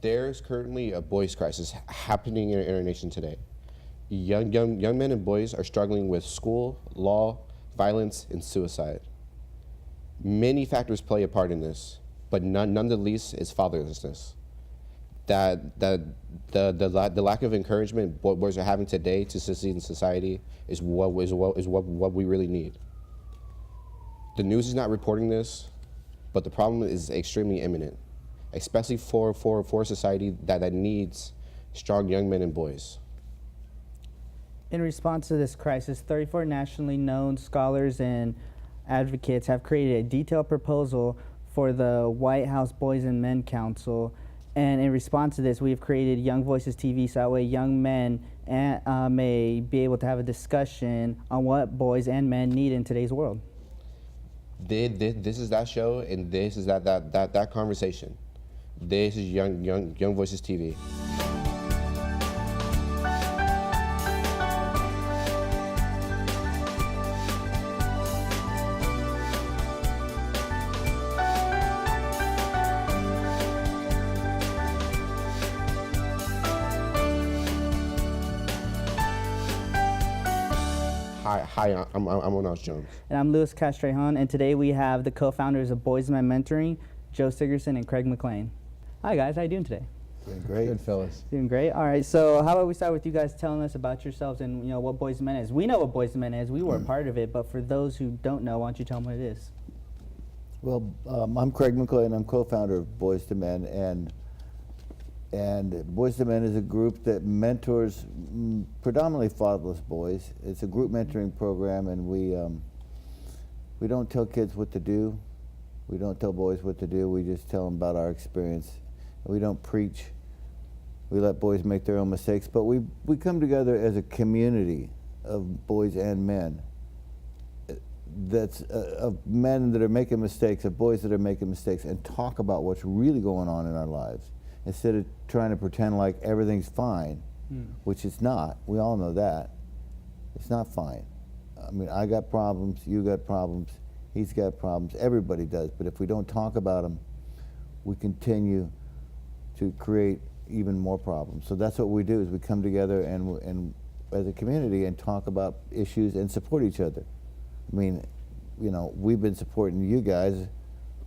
There's currently a boys' crisis happening in our nation today. Young men and boys are struggling with school, law, violence, and suicide. Many factors play a part in this, but none the least is fatherlessness. The lack of encouragement boys are having today to succeed in society is what we really need. The news is not reporting this, but the problem is extremely imminent, especially for a society that needs strong young men and boys. In response to this crisis, 34 nationally known scholars and advocates have created a detailed proposal for the White House Boys and Men Council. And in response to this, we've created Young Voices TV so that way young men may be able to have a discussion on what boys and men need in today's world. This is that show, and this is that conversation. This is Young Voices TV. Hi, I'm Jones. And I'm Louis Castrejon, and today we have the co-founders of Boys and Men Mentoring, Joe Sigurdson and Craig McClain. Hi guys, how you doing today? Doing great. Good, fellas. Doing great. All right, so how about we start with you guys telling us about yourselves and what Boys and Men is. We know what Boys and Men is. We were a part of it, but for those who don't know, why don't you tell them what it is? Well, I'm Craig McClain. I'm co-founder of Boys to Men, and Boys to Men is a group that mentors predominantly fatherless boys. It's a group mentoring program, and we don't tell kids what to do. We don't tell boys what to do. We just tell them about our experience. We don't preach. We let boys make their own mistakes, but we come together as a community of boys and men. That's of men that are making mistakes, of boys that are making mistakes, and talk about what's really going on in our lives, instead of trying to pretend like everything's fine, which it's not. We all know that. It's not fine. I mean, I got problems, you got problems, he's got problems, everybody does, but if we don't talk about them, we continue to create even more problems. So that's what we do, is we come together and as a community and talk about issues and support each other. I mean, we've been supporting you guys.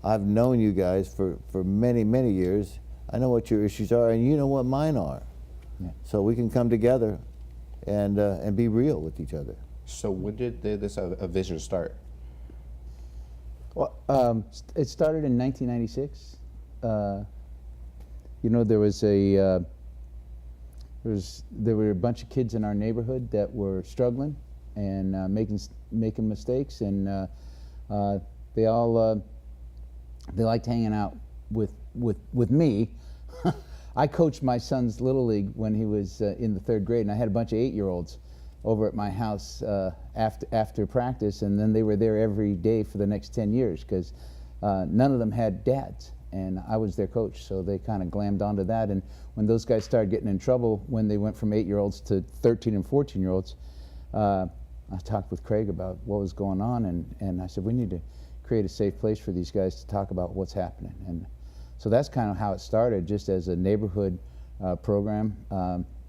I've known you guys for many, many years. I know what your issues are, and you know what mine are. Yeah. So we can come together and be real with each other. So when did this vision start? Well, it started in 1996. There were a bunch of kids in our neighborhood that were struggling and making mistakes, and they liked hanging out with me. I coached my son's Little League when he was in the 3rd grade, and I had a bunch of 8-year-olds over at my house after practice, and then they were there every day for the next 10 years because none of them had dads, and I was their coach, so they kind of glammed onto that. And when those guys started getting in trouble, when they went from 8-year-olds to 13 and 14-year-olds, I talked with Craig about what was going on, and I said, we need to create a safe place for these guys to talk about what's happening. And so that's kind of how it started, just as a neighborhood program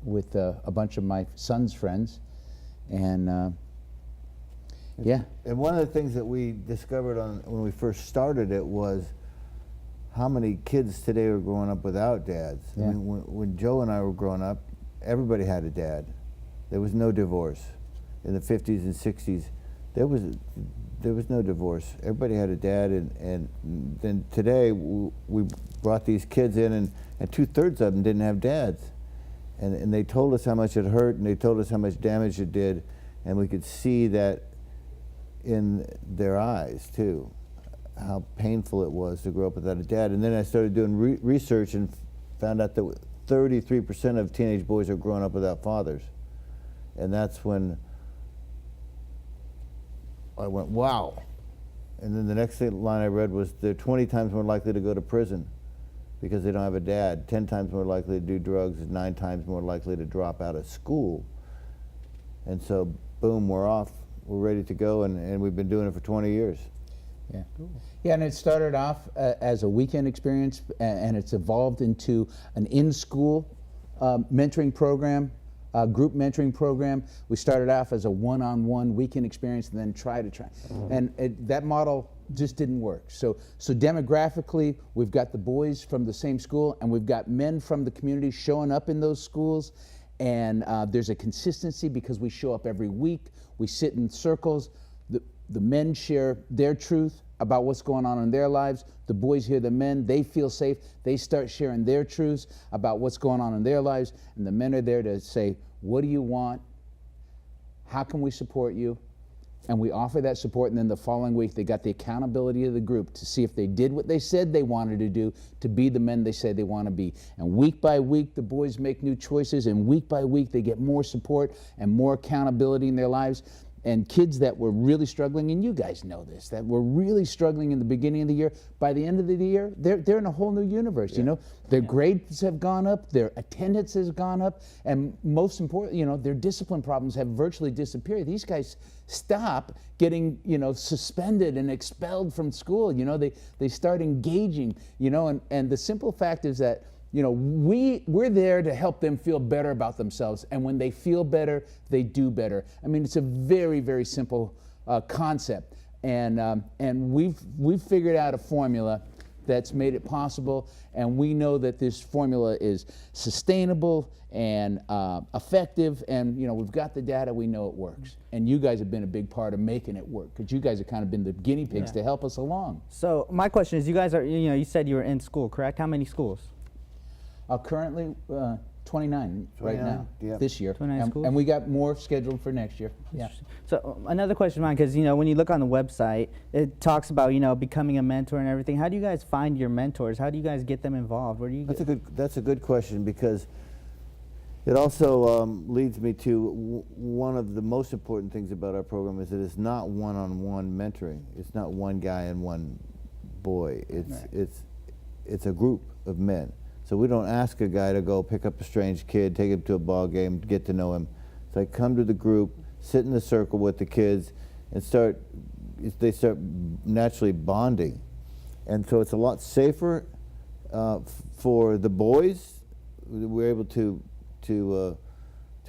with a bunch of my son's friends. And yeah. And one of the things that we discovered when we first started it was how many kids today are growing up without dads. Yeah. I mean, when Joe and I were growing up, everybody had a dad. There was no divorce. In the 50s and 60s, there was no divorce. Everybody had a dad, and then today we brought these kids in, and 2/3 of them didn't have dads. And they told us how much it hurt, and they told us how much damage it did, and we could see that in their eyes too, how painful it was to grow up without a dad. And then I started doing research and found out that 33% of teenage boys are growing up without fathers. And that's when I went, wow. And then the next line I read was, they're 20 times more likely to go to prison because they don't have a dad, 10 times more likely to do drugs, and 9 times more likely to drop out of school. And so, boom, we're off. We're ready to go, and we've been doing it for 20 years. Yeah. Yeah, and it started off as a weekend experience, and it's evolved into an in-school mentoring program, group mentoring program. We started off as a one-on-one weekend experience, and then and that model just didn't work. So demographically, we've got the boys from the same school, and we've got men from the community showing up in those schools, and there's a consistency because we show up every week. We sit in circles. The men share their truth about what's going on in their lives. The boys hear the men. They feel safe. They start sharing their truths about what's going on in their lives. And the men are there to say, what do you want? How can we support you? And we offer that support. And then the following week, they got the accountability of the group to see if they did what they said they wanted to do, to be the men they said they want to be. And week by week, the boys make new choices. And week by week, they get more support and more accountability in their lives. And kids that were really struggling, and you guys know this, that were really struggling in the beginning of the year, by the end of the year, they're in a whole new universe, you know? Their grades have gone up, their attendance has gone up, and most important, you know, their discipline problems have virtually disappeared. These guys stop getting, you know, suspended and expelled from school, you know? They start engaging, you know, and the simple fact is that, you know, we're there to help them feel better about themselves, and when they feel better, they do better. I mean, it's a very, very simple concept, and we've figured out a formula that's made it possible, and we know that this formula is sustainable and effective, and you know, we've got the data, we know it works, and you guys have been a big part of making it work, because you guys have kind of been the guinea pigs to help us along. So my question is, you guys are, you know, you said you were in school, correct? How many schools? Currently, 29 right now, this year. 29 schools? And we got more scheduled for next year. Yeah. So another question of mine, because you know, when you look on the website, it talks about, you know, becoming a mentor and everything. How do you guys find your mentors? How do you guys get them involved? Where do you That's a good question, because it also leads me to one of the most important things about our program is that it's not one-on-one mentoring. It's not one guy and one boy. It's a group of men. So we don't ask a guy to go pick up a strange kid, take him to a ball game, get to know him. It's like, come to the group, sit in the circle with the kids, and they start naturally bonding. And so it's a lot safer for the boys. We're able to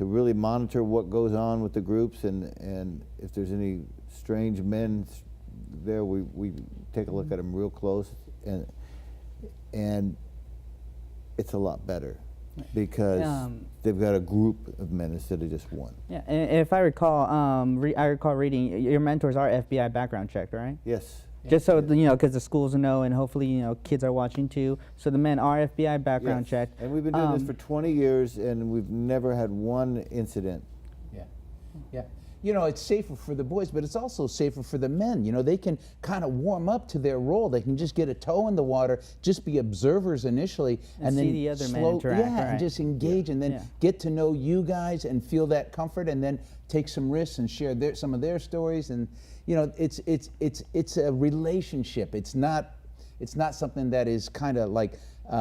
really monitor what goes on with the groups, and if there's any strange men there, we take a look at them real close, and it's a lot better because they've got a group of men instead of just one. Yeah, and if I recall, I recall reading your mentors are FBI background checked, right? Yes. Just so you know, because the schools know, and hopefully you know kids are watching too. So the men are FBI background checked. And we've been doing this for 20 years, and we've never had one incident. Yeah, yeah. You know, it's safer for the boys, but it's also safer for the men. You know, they can kind of warm up to their role. They can just get a toe in the water, just be observers initially, and then see the other men interact, and just engage, and then get to know you guys and feel that comfort, and then take some risks and share some of their stories. And you know, it's a relationship. It's not something that is kind of like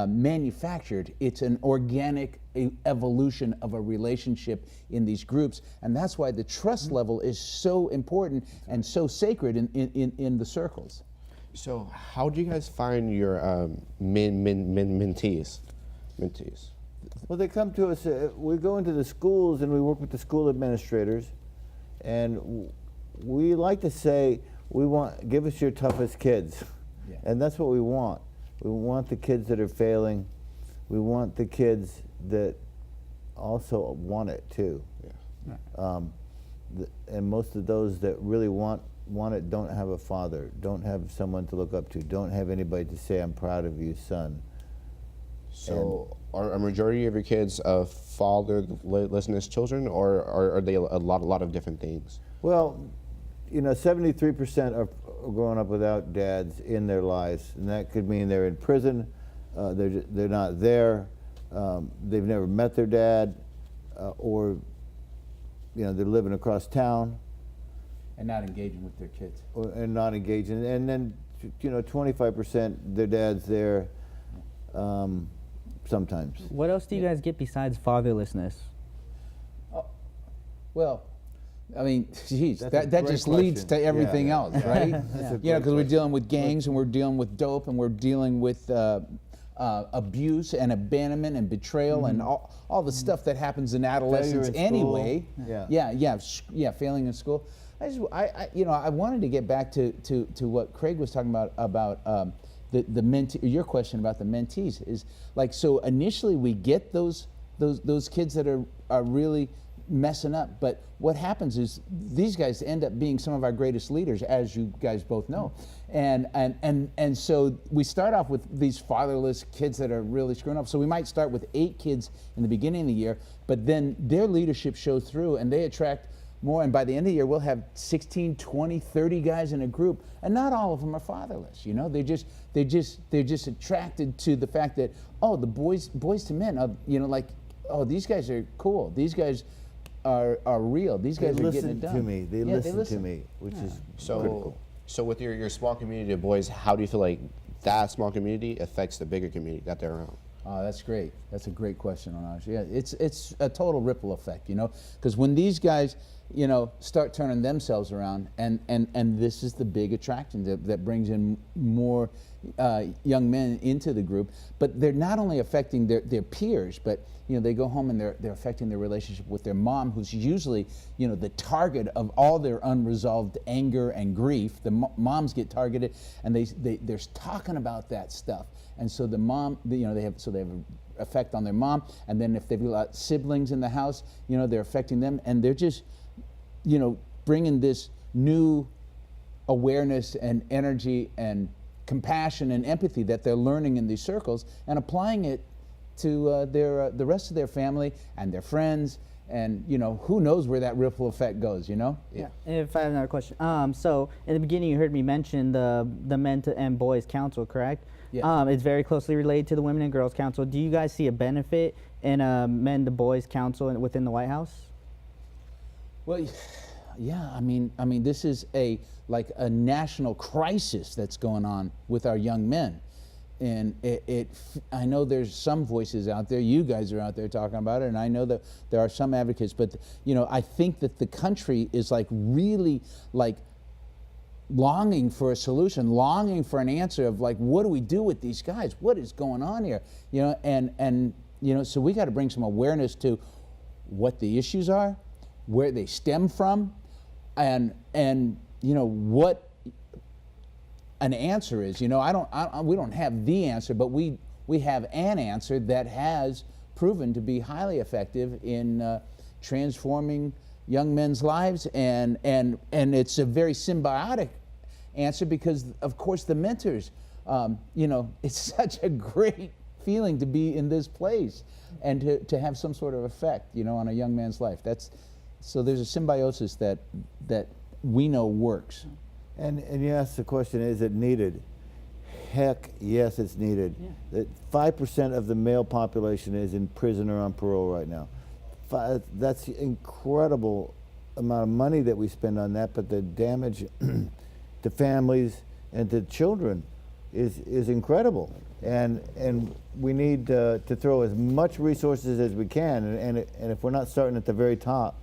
manufactured. It's an organic evolution of a relationship in these groups, and that's why the trust level is so important and so sacred in the circles. So how do you guys find your mentees? Well, they come to us. We go into the schools and we work with the school administrators, and we like to say, give us your toughest kids, and that's what we want. We want the kids that are failing. We want the kids that also want it too. Yeah. And most of those that really want it don't have a father, don't have someone to look up to, don't have anybody to say, I'm proud of you, son. So are a majority of your kids fatherless children, or are they a lot of different things? Well, you know, 73% are growing up without dads in their lives, and that could mean they're in prison, they're not there, they've never met their dad, or you know, they're living across town And not engaging with their kids. And not engaging, and then you know, 25% their dad's there sometimes. What else do you guys get besides fatherlessness? Well, I mean, geez, That's a that great just leads to question. everything Yeah, else, yeah. right? That's a You know, great because we're question. dealing with gangs and we're dealing with dope and we're dealing with abuse and abandonment and betrayal and all the stuff that happens in adolescence in school. anyway. Yeah. Failing in school. I wanted to get back to what Craig was talking about the mentee. Your question about the mentees is like, so initially we get those kids that are really messing up, but what happens is these guys end up being some of our greatest leaders, as you guys both know, and so we start off with these fatherless kids that are really screwing up. So we might start with 8 kids in the beginning of the year, but then their leadership shows through and they attract more, and by the end of the year we'll have 16, 20, 30 guys in a group, and not all of them are fatherless. You know, they're just attracted to the fact that, oh, the boys to men, you know, like, oh, these guys are cool, these guys are real, these guys are getting it done. They listen to me, which is critical. So with your small community of boys, how do you feel like that small community affects the bigger community that they're around? Oh, that's great. That's a great question, Anaj. Yeah, it's a total ripple effect, you know, because when these guys, you know, start turning themselves around, and this is the big attraction that brings in more young men into the group, but they're not only affecting their peers, but, you know, they go home and they're affecting their relationship with their mom, who's usually, you know, the target of all their unresolved anger and grief. The moms get targeted, and they're talking about that stuff, and so the mom, you know, they have an effect on their mom, and then if they've got siblings in the house, you know, they're affecting them, and they're just, you know, bringing this new awareness and energy and compassion and empathy that they're learning in these circles and applying it to the rest of their family and their friends, and, you know, who knows where that ripple effect goes, you know? Yeah. If I have another question, so in the beginning you heard me mention the Men and Boys Council, correct? Yeah. It's very closely related to the Women and Girls Council. Do you guys see a benefit in a Men to Boys Council within the White House? Well, yeah. I mean, this is a national crisis that's going on with our young men, and I know there's some voices out there. You guys are out there talking about it, and I know that there are some advocates. But, you know, I think that the country is really longing for a solution, longing for an answer of what do we do with these guys? What is going on here? You know, and you know, so we got to bring some awareness to what the issues are, where they stem from, and you know what an answer is. You know, we don't have the answer, but we have an answer that has proven to be highly effective in transforming young men's lives, and it's a very symbiotic answer because, of course, the mentors. You know, it's such a great feeling to be in this place and to have some sort of effect, you know, on a young man's life. So there's a symbiosis that we know works. And you asked the question, is it needed? Heck, yes, it's needed. Yeah. 5% of the male population is in prison or on parole right now. That's incredible amount of money that we spend on that, but the damage to families and to children is incredible. And we need to throw as much resources as we can, and if we're not starting at the very top,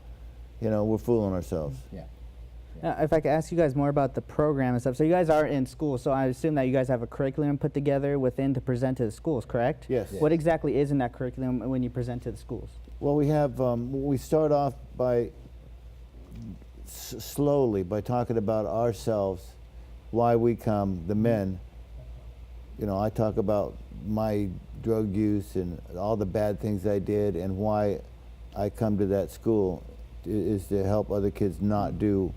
you know, we're fooling ourselves. Yeah. If I could ask you guys more about the program and stuff. So you guys are in school, so I assume that you guys have a curriculum put together within to present to the schools, correct? Yes. What exactly is in that curriculum when you present to the schools? Well, we have, we start off by slowly by talking about ourselves, why we come, the men. You know, I talk about my drug use and all the bad things I did, and why I come to that school is to help other kids not do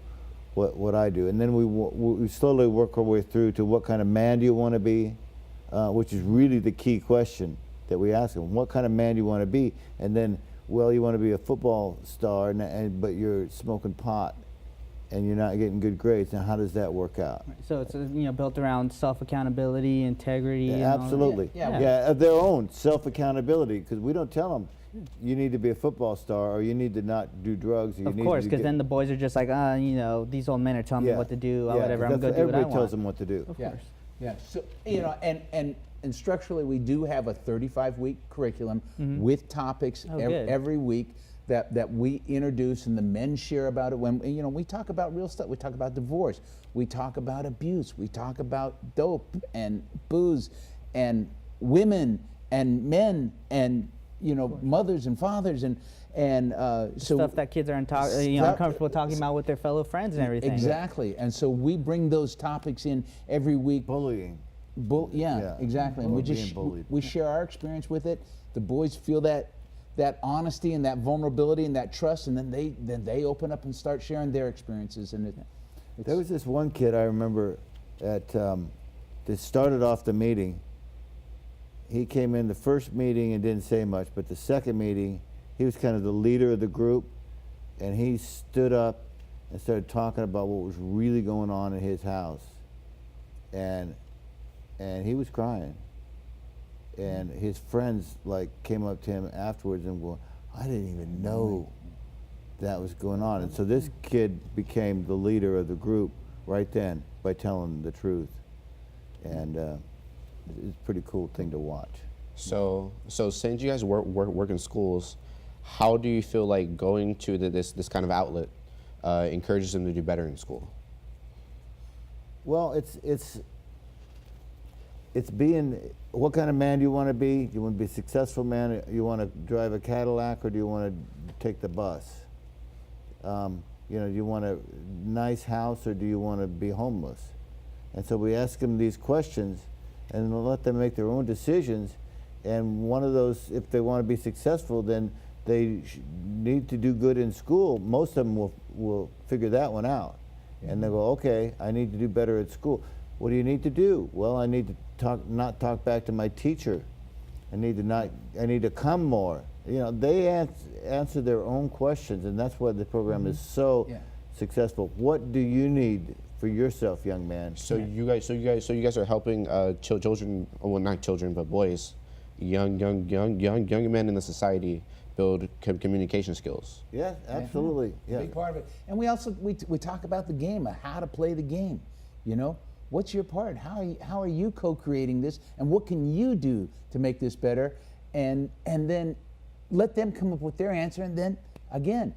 what I do. And then we slowly work our way through to what kind of man do you want to be, which is really the key question that we ask them. What kind of man do you want to be? And then, well, you want to be a football star, but you're smoking pot and you're not getting good grades. Now, how does that work out? So it's built around self-accountability, integrity. Yeah, and absolutely. Of their own self-accountability, because we don't tell them you need to be a football star or you need to not do drugs. Or you of need course, to because then the boys are just like, these old men are telling me what to do, whatever. I'm going to do what I want. Everybody tells them what to do. Of course. Yeah. So, you know, and structurally, we do have a 35-week curriculum with topics every week that we introduce and the men share about it. When we talk about real stuff, we talk about divorce, we talk about abuse, we talk about dope and booze and women and men and mothers and fathers and so stuff that kids are uncomfortable talking about with their fellow friends and everything. Exactly, and so we bring those topics in every week. Bullying. Yeah, exactly. And we share our experience with it. The boys feel that honesty and that vulnerability and that trust, and then they open up and start sharing their experiences. And there was this one kid I remember that started off the meeting. He came in the first meeting and didn't say much, but the second meeting, he was kind of the leader of the group, and he stood up and started talking about what was really going on in his house, and he was crying, and his friends came up to him afterwards and going, I didn't even know that was going on. And so this kid became the leader of the group right then by telling the truth, and it's a pretty cool thing to watch. So since you guys work in schools, how do you feel like going to this kind of outlet encourages them to do better in school? Well, it's being, what kind of man do you want to be? Do you want to be a successful man? You want to drive a Cadillac, or do you want to take the bus? Do you want a nice house, or do you want to be homeless? And so we ask them these questions and let them make their own decisions. And one of those, if they want to be successful, then they need to do good in school. Most of them will figure that one out. And they go, okay, I need to do better at school. What do you need to do? Well, I need to not talk back to my teacher. I need to come more. They answer their own questions, and that's why the program is so successful. What do you need for yourself, young man? So you guys are helping children, well, not children, but boys, young men in the society build communication skills. Yeah, absolutely. Yeah. Big part of it. And we also we talk about the game, how to play the game. What's your part? How are you co-creating this, and what can you do to make this better? And then let them come up with their answer, and then again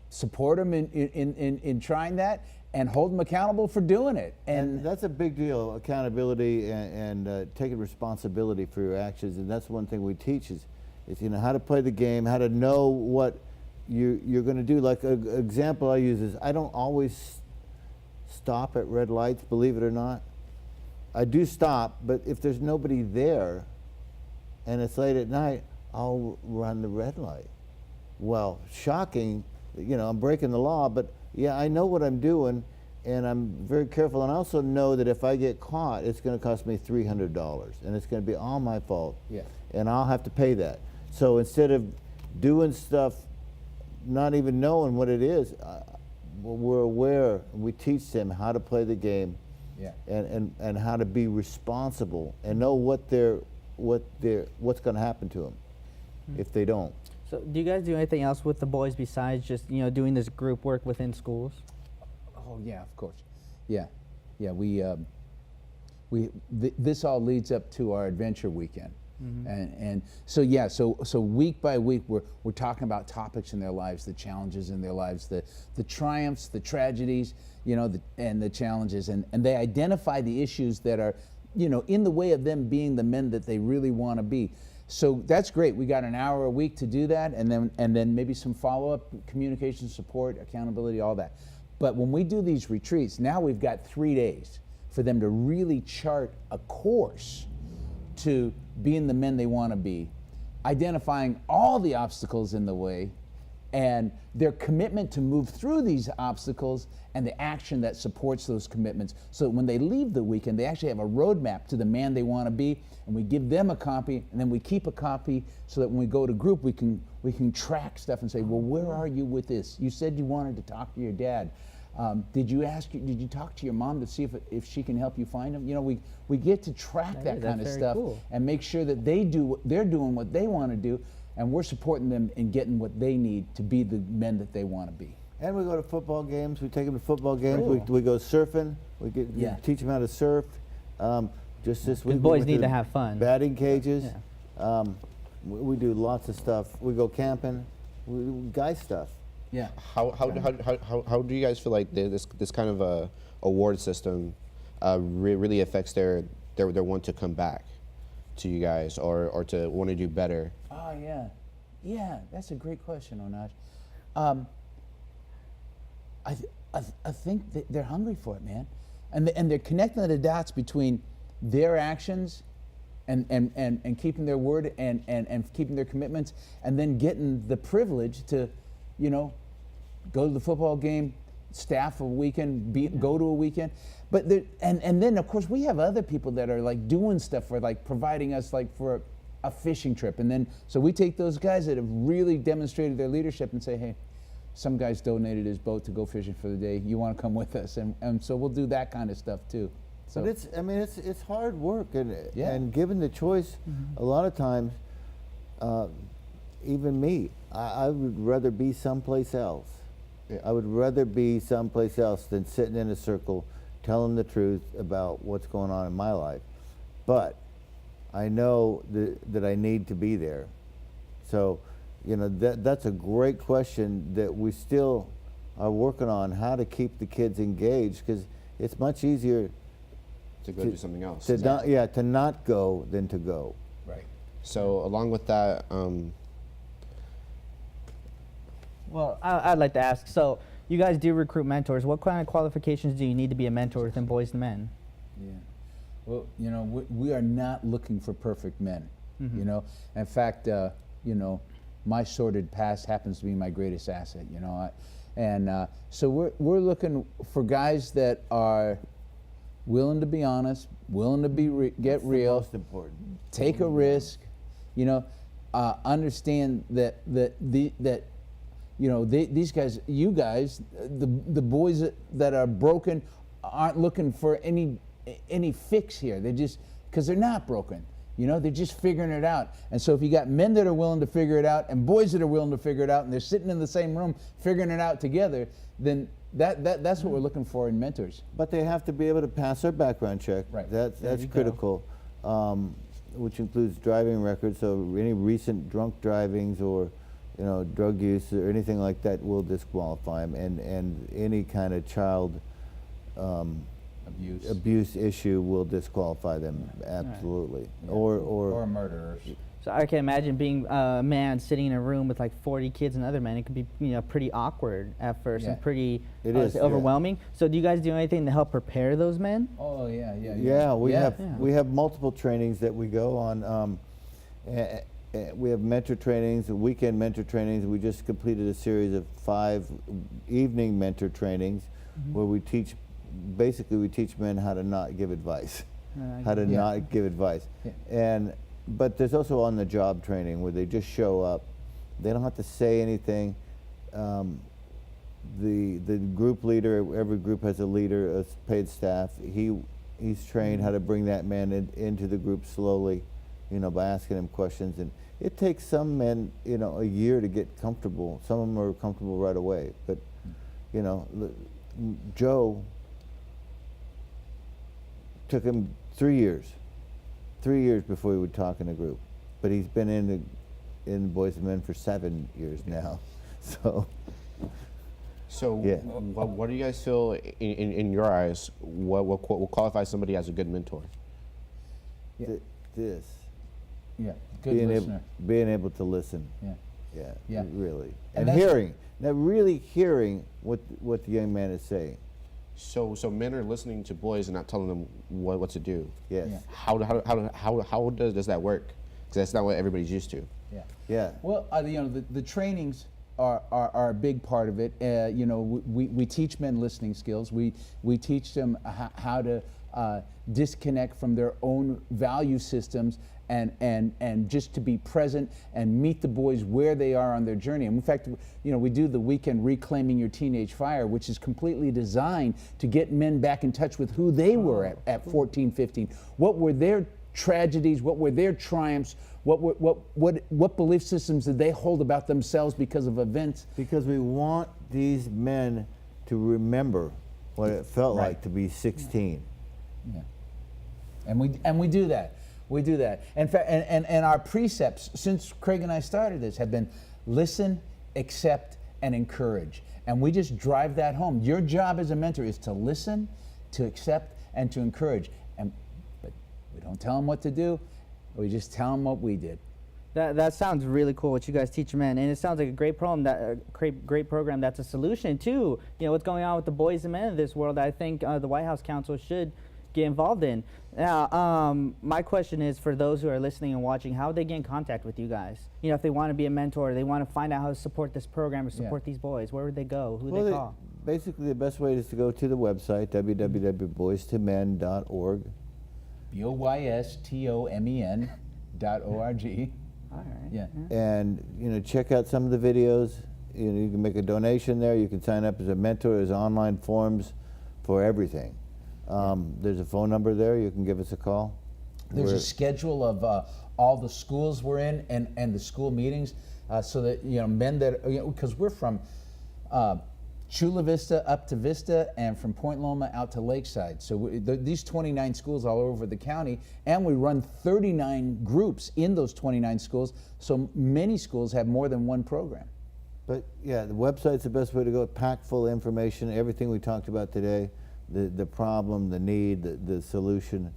support them in trying that, and hold them accountable for doing it. And that's a big deal, accountability and taking responsibility for your actions. And that's one thing we teach is how to play the game, how to know what you're going to do. Like an example I use is, I don't always stop at red lights, believe it or not. I do stop, but if there's nobody there and it's late at night, I'll run the red light. Well, shocking, I'm breaking the law, but yeah, I know what I'm doing, and I'm very careful. And I also know that if I get caught, it's going to cost me $300, and it's going to be all my fault. Yeah. And I'll have to pay that. So instead of doing stuff, not even knowing what it is, we're aware. We teach them how to play the game, and how to be responsible and know what's going to happen to them if they don't. So do you guys do anything else with the boys besides just doing this group work within schools? Oh yeah, of course. Yeah. This all leads up to our adventure weekend. And so week by week we're talking about topics in their lives, the challenges in their lives, the triumphs, the tragedies, and the challenges, and they identify the issues that are in the way of them being the men that they really want to be. So that's great. We got an hour a week to do that, and then maybe some follow-up, communication, support, accountability, all that. But when we do these retreats, now we've got 3 days for them to really chart a course to being the men they want to be, identifying all the obstacles in the way, and their commitment to move through these obstacles and the action that supports those commitments, so that when they leave the weekend, they actually have a roadmap to the man they want to be, and we give them a copy, and then we keep a copy so that when we go to group, we can track stuff and say, well, where are you with this? You said you wanted to talk to your dad. Did you talk to your mom to see if she can help you find him? We get to track that kind of stuff, cool, and make sure that they're doing what they want to do, and we're supporting them in getting what they need to be the men that they want to be. And we go to football games. We take them to football games. Cool. We go surfing. We teach them how to surf. Just this week, boys need to have fun. Batting cages. We do lots of stuff. We go camping. guy stuff. Yeah. How do you guys feel like this kind of a award system really affects their want to come back to you guys or to want to do better? Oh, yeah. Yeah, that's a great question, Onaj. I think that they're hungry for it, man. And they're connecting the dots between their actions and keeping their word and keeping their commitments, and then getting the privilege to, go to the football game, staff a weekend, go to a weekend. But and then of course we have other people that are like doing stuff for like providing us like for a fishing trip, and then so we take those guys that have really demonstrated their leadership and say, hey, some guy's donated his boat to go fishing for the day. You want to come with us? And so we'll do that kind of stuff too. So But it's hard work, Yeah. and given the choice, a lot of times, even me, I would rather be someplace else. Yeah. I would rather be someplace else than sitting in a circle telling the truth about what's going on in my life. But I know that I need to be there. So, that's a great question that we still are working on, how to keep the kids engaged, because it's much easier To go do something else. to not go than to go. right. So along with that, Well, I'd like to ask, so you guys do recruit mentors. What kind of qualifications do you need to be a mentor within Boys and Men? Yeah. Well, we are not looking for perfect men. In fact, my sordid past happens to be my greatest asset. So we're looking for guys that are willing to be honest, willing to get real, Most important. take a risk, understand that these guys, you guys, the boys that are broken aren't looking for any fix here. They're just, because they're not broken. They're just figuring it out. And so if you got men that are willing to figure it out and boys that are willing to figure it out, and they're sitting in the same room figuring it out together, then that's what we're looking for in mentors. But they have to be able to pass their background check. Right. That's you go. critical, which includes driving records. So any recent drunk drivings or drug use or anything like that will disqualify them, and any kind of child abuse issue will disqualify them, absolutely. Yeah. Or murderers. So I can imagine being a man sitting in a room with like 40 kids and other men. It could be pretty awkward at first Yeah. and pretty It is, yeah. overwhelming. So do you guys do anything to help prepare those men? Oh yeah. Yeah, we Yeah. have multiple trainings that we go on. We have mentor trainings, weekend mentor trainings. We just completed a series of 5 evening mentor trainings where we teach men how to not give advice, not give advice. Yeah. But there's also on-the-job training where they just show up. They don't have to say anything. The group leader, every group has a leader, a paid staff. He's trained how to bring that man into the group slowly, by asking him questions. And it takes some men, a year to get comfortable. Some of them are comfortable right away. But, Joe took him 3 years. 3 years before he would talk in a group. But he's been in Boys and Men for 7 years now. So yeah. What do you guys feel in your eyes? What qualifies somebody as a good mentor? Yeah. This. Yeah. Good listener. Being able to listen. Yeah. Yeah. Really. And And hearing. Now, really hearing what the young man is saying. So men are listening to boys and not telling them what to do. Yes. Yeah. How does that work? Because that's not what everybody's used to. Yeah. Yeah. Well, the trainings are a big part of it. We teach men listening skills. We teach them how to disconnect from their own value systems and just to be present and meet the boys where they are on their journey. And in fact, we do the weekend Reclaiming Your Teenage Fire, which is completely designed to get men back in touch with who they were at 14, 15. What were their tragedies? What were their triumphs? What belief systems did they hold about themselves because of events? Because we want these men to remember what it felt Right. like to be 16. Yeah. And we do that. We do that. In fact, and our precepts since Craig and I started this have been listen, accept, and encourage. And we just drive that home. Your job as a mentor is to listen, to accept, and to encourage. But we don't tell them what to do. We just tell them what we did. That sounds really cool, what you guys teach men, and it sounds like a great program. Great program. That's a solution to what's going on with the boys and men of this world. I think the White House Council should get involved in. Now, my question is for those who are listening and watching: how would they get in contact with you guys? If they want to be a mentor, they want to find out how to support this program or support these boys. Where would they go? Who would they call? Basically, the best way is to go to the website www.boystomen.org. BOYSTOMEN.org. All right. Yeah. And check out some of the videos. You can make a donation there. You can sign up as a mentor. There's online forms for everything. There's a phone number there. You can give us a call. There's a schedule of all the schools we're in and the school meetings, so that men that because we're from Chula Vista up to Vista and from Point Loma out to Lakeside. So these 29 schools all over the county, and we run 39 groups in those 29 schools. So many schools have more than one program. But yeah, the website's the best way to go. Packed full of information, everything we talked about today, the problem, the need, the solution,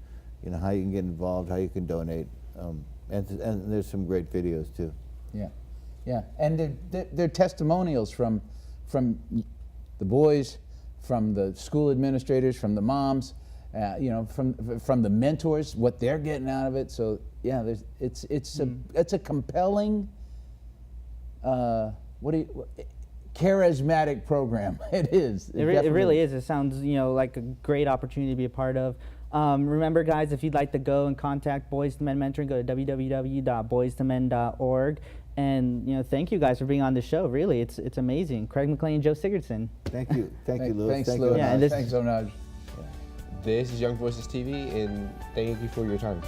how you can get involved, how you can donate, and there's some great videos too. Yeah, yeah, and they're testimonials from the boys, from the school administrators, from the moms, from the mentors, what they're getting out of it. So yeah, it's a compelling, charismatic program. It is. It really is. It sounds like a great opportunity to be a part of. Remember, guys, if you'd like to go and contact Boys to Men Mentoring, go to www.boystomen.org. And thank you guys for being on the show. Really, it's amazing. Craig McClain and Joe Sigurdson. Thank you, Louis. Thanks, Louis. Yeah, thanks, Onaj. This is Young Voices TV, and thank you for your time.